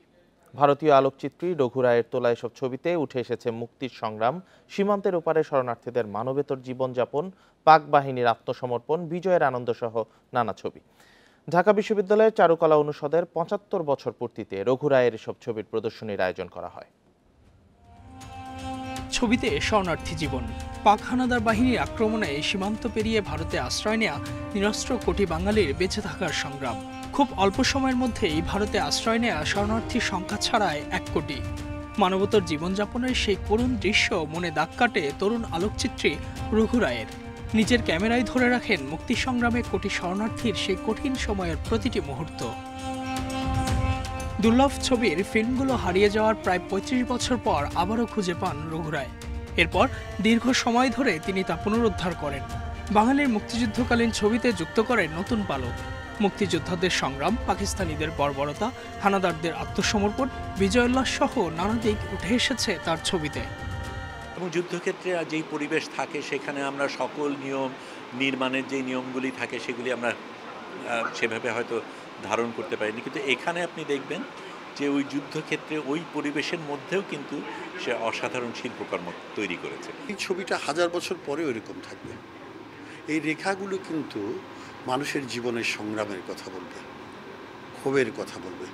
ভারতীয় আলোকচিত্রী রঘু রায়ের তোলা এসব ছবিতে উঠে এসেছে মুক্তির সংগ্রাম, সীমান্তের ওপারে শরণার্থীদের মানবেতর জীবনযাপন, পাক বাহিনীর আত্মসমর্পণ, বিজয়ের আনন্দ সহ নানা ছবি। ঢাকা বিশ্ববিদ্যালয়ের চারুকলা অনুষদের 75 বছর পূর্তিতে রঘু রায়ের এসব ছবির প্রদর্শনীর আয়োজন করা হয়। ছবিতে শরণার্থী জীবন, পাক হানাদার বাহিনীর আক্রমণে সীমান্ত পেরিয়ে ভারতে আশ্রয় নেয়া নিরস্ত্র কোটি বাঙালির বেঁচে থাকার সংগ্রাম। খুব অল্প সময়ের মধ্যেই ভারতে আশ্রয় নেয়া শরণার্থীর সংখ্যা ছাড়ায় 1 কোটি। মানবতর জীবনযাপনের সেই করুণ দৃশ্য মনে দাগ কাটে তরুণ আলোকচিত্রী রঘু রায়ের। নিজের ক্যামেরায় ধরে রাখেন মুক্তি সংগ্রামে কোটি শরণার্থীর সেই কঠিন সময়ের প্রতিটি মুহূর্ত। দুর্লভ ছবির ফিল্মগুলো হারিয়ে যাওয়ার প্রায় 35 বছর পর আবারও খুঁজে পান রঘু রায়। এরপর দীর্ঘ সময় ধরে তিনি তা পুনরুদ্ধার করেন। বাঙালির মুক্তিযুদ্ধকালীন ছবিতে যুক্ত করেন নতুন পালক। মুক্তিযোদ্ধাদের সংগ্রাম, পাকিস্তানিদের বর্বরতা, হানাদারদের আত্মসমর্পণ, বিজয়োল্লাস সহ নানা দিক উঠে এসেছে তার ছবিতে। এবং যুদ্ধক্ষেত্রে যেই পরিবেশ থাকে সেখানে আমরা সকল নিয়ম নির্মাণের যে নিয়মগুলি থাকে সেগুলি আমরা সেভাবে হয়তো ধারণ করতে পারিনি, কিন্তু এখানে আপনি দেখবেন যে ওই যুদ্ধক্ষেত্রে ওই পরিবেশের মধ্যেও কিন্তু সে অসাধারণ শিল্পকর্ম তৈরি করেছে। এই ছবিটা 1000 বছর পরে ওইরকম থাকবে। এই রেখাগুলো কিন্তু মানুষের জীবনের সংগ্রামের কথা বলবে, ক্ষোভের কথা বলবে,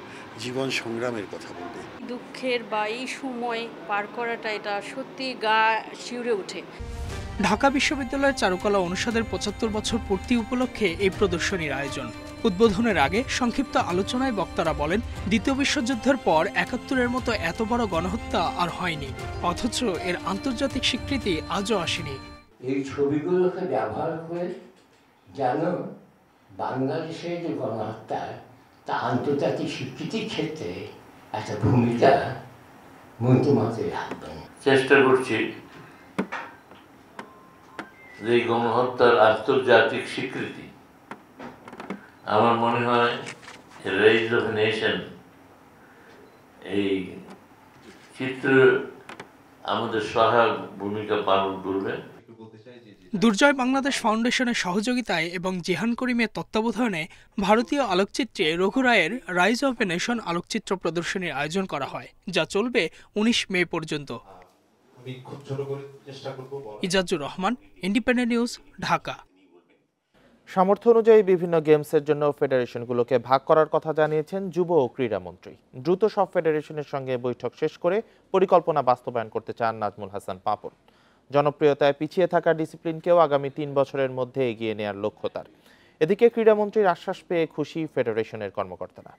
জীবন সংগ্রামের কথা বলবে। দুঃখের বা এই সময় পার করাটা এটা সত্যি গা শিউরে ওঠে। ঢাকা বিশ্ববিদ্যালয়ের চারুকলা অনুষদের 75 বছর পূর্তি উপলক্ষে এই প্রদর্শনীর আয়োজন। উদ্বোধনের আগে সংক্ষিপ্ত আলোচনায় বক্তারা বলেন, দ্বিতীয় বিশ্বযুদ্ধের পর ৭১-এর মতো এত বড় গণহত্যা আর হয়নি, অথচ এর আন্তর্জাতিক স্বীকৃতি আজও আসেনি। এই ছবিগুলোকে ব্যবহার করে যেন বাংলাদেশের যে গণহত্যা তা আন্তর্জাতিক স্বীকৃতির ক্ষেত্রে একটা ভূমিকা মন্ত্রী রাখবেন। চেষ্টা করছি যে গণহত্যার আন্তর্জাতিক স্বীকৃতি, আমার মনে হয় রেইজ অফ নেশন এই চিত্র আমাদের সহায়ক ভূমিকা পালন করবে। দুর্জয় বাংলাদেশ ফাউন্ডেশনের সহযোগিতায় এবং জিহান করিমের তত্ত্বাবধানে ভারতীয় আলোকচিত্রে রঘু রায়ের রাইজ অফ এ নেশন আলোকচিত্র প্রদর্শনীর আয়োজন করা হয়, যা চলবে 19 মে পর্যন্ত। Ijazur Rahman, independent news, Dhaka. সামর্থ্য অনুযায়ী বিভিন্ন গেমসের জন্য ফেডারেশনগুলোকে ভাগ করার কথা জানিয়েছেন যুব ও ক্রীড়ামন্ত্রী। দ্রুত সব ফেডারেশনের সঙ্গে বৈঠক শেষ করে পরিকল্পনা বাস্তবায়ন করতে চান নাজমুল হাসান পাপন। জনপ্রিয়তায় পিছিয়ে থাকা ডিসিপ্লিনকেও আগামী 3 বছরের মধ্যে এগিয়ে নেওয়ার লক্ষ্য তার। এদিকে ক্রীড়ামন্ত্রীর আশ্বাস পেয়ে খুশি ফেডারেশনের কর্মকর্তারা।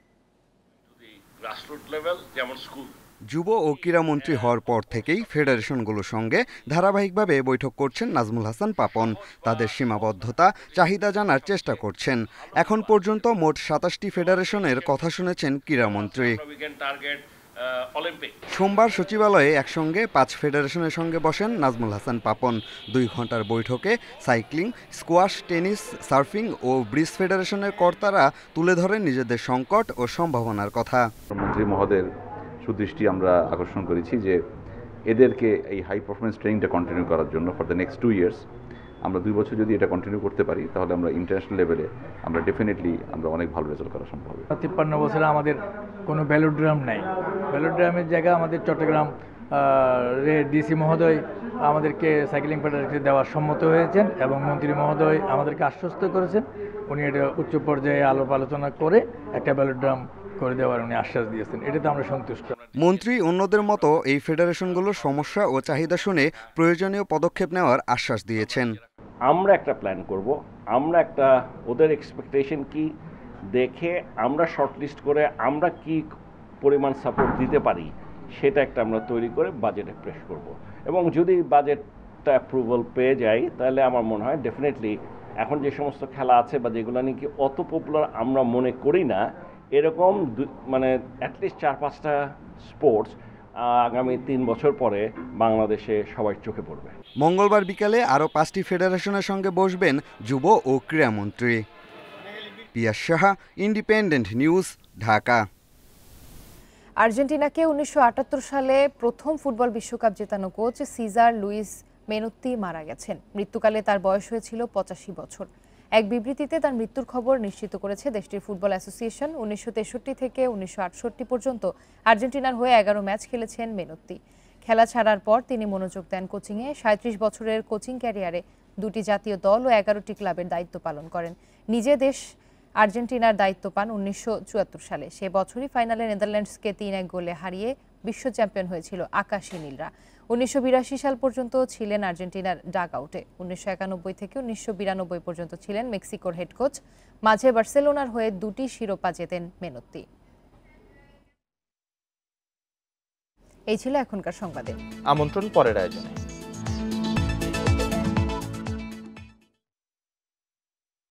যুব ও ক্রীড়ামন্ত্রী হওয়ার পর থেকেই ফেডারেশনগুলোর সঙ্গে ধারাবাহিকভাবে বৈঠক করছেন নাজমুল হাসান পাপন। তাদের সীমাবদ্ধতা, চাহিদা জানার চেষ্টা করছেন। এখন পর্যন্ত মোট 27টি ফেডারেশনের কথা শুনেছেন ক্রীড়ামন্ত্রী। সোমবার সচিবালয়ে একসঙ্গে 5 ফেডারেশনের সঙ্গে বসেন নাজমুল হাসান পাপন। 2 ঘন্টার বৈঠকে সাইক্লিং, স্কোয়াশ, টেনিস, সার্ফিং ও ব্রিজ ফেডারেশনের কর্তারা তুলে ধরেন নিজেদের সংকট ও সম্ভাবনার কথা। মন্ত্রী মহোদয়ের সুদৃষ্টি আমরা আকর্ষণ করেছি যে এদেরকে এই হাই পারফরমেন্স ট্রেনিংটা কন্টিনিউ করার জন্য ফর দ্য নেক্সট 2 ইয়ার্স আমরা 2 বছর যদি এটা কন্টিনিউ করতে পারি তাহলে আমরা ইন্টারন্যাশনাল লেভেলে আমরা ডেফিনেটলি আমরা অনেক ভালো রেজাল্ট করা সম্ভব হবে। 53 বছরে আমাদের কোনো ভ্যালোড্রাম নাই। ভ্যালোড্রামের জায়গা আমাদের চট্টগ্রাম ডিসি মহোদয় আমাদেরকে সাইক্লিং ফেডারেশন দেওয়ার সম্মত হয়েছেন এবং মন্ত্রী মহোদয় আমাদেরকে আশ্বস্ত করেছেন উনি এটা উচ্চ পর্যায়ে আলাপ আলোচনা করে একটা ভ্যালোড্রাম করে দেওয়ার উনি আশ্বাস দিয়েছেন। এটাতে আমরা সন্তুষ্ট। মন্ত্রী অন্যদের মতো এই ফেডারেশনগুলোর সমস্যা ও চাহিদা শুনে প্রয়োজনীয় পদক্ষেপ নেওয়ার আশ্বাস দিয়েছেন। আমরা একটা প্ল্যান করব, আমরা একটা ওদের এক্সপেকটেশন কি দেখে আমরা শর্টলিস্ট করে আমরা কি পরিমাণ সাপোর্ট দিতে পারি সেটা একটা আমরা তৈরি করে বাজেটে প্রেস করব এবং যদি বাজেটটা অ্যাপ্রুভাল পেয়ে যাই তাহলে আমার মনে হয় ডেফিনেটলি এখন যে সমস্ত খেলা আছে বা যেগুলো নাকি অত পপুলার আমরা মনে করি না এরকম মানে অ্যাটলিস্ট 4-5টা স্পোর্টস আগামী 3 বছর পরে বাংলাদেশে সবাই চোখে পড়বে। মঙ্গলবার বিকালে আরও 5টি ফেডারেশনের সঙ্গে বসবেন যুব ও ক্রীড়ামন্ত্রী। পিয়াস সাহা, ইন্ডিপেন্ডেন্ট নিউজ, ঢাকা। আর্জেন্টিনাকে 1978 সালে প্রথম ফুটবল বিশ্বকাপ জেতানো কোচ সিজার লুইস মেনোত্তি মারা গেছেন। মৃত্যুকালে তার বয়স হয়েছিল 85 বছর। এক বিবৃতিতে তার মৃত্যুর খবর নিশ্চিত করেছে দেশটির ফুটবল অ্যাসোসিয়েশন। 1963 থেকে 1968 পর্যন্ত আর্জেন্টিনার হয়ে 11 ম্যাচ খেলেছেন মেনোত্তি। খেলা ছাড়ার পর তিনি মনোযোগ দেন কোচিংয়ে। 37 বছরের কোচিং ক্যারিয়ারে 2টি জাতীয় দল ও 11টি ক্লাবের দায়িত্ব পালন করেন। নিজে দেশ আর্জেন্টিনার দায়িত্ব পান 1974 সালে। সে বছরই ফাইনালে নেদারল্যান্ডসকে 3-1 গোলে হারিয়ে বিশ্ব চ্যাম্পিয়ন হয়েছিল আকাশী নীলরা। 1982 সাল পর্যন্ত ছিলেন আর্জেন্টিনার ডাগ আউটে। 1991 থেকে 1992 পর্যন্ত ছিলেন মেক্সিকোর হেড কোচ। মাঝে বার্সেলোনার হয়ে 2টি শিরোপা জেতেন মেনোত্তি। এই ছিল এখনকার সংবাদে। আমন্ত্রণ পরের আয়োজনে।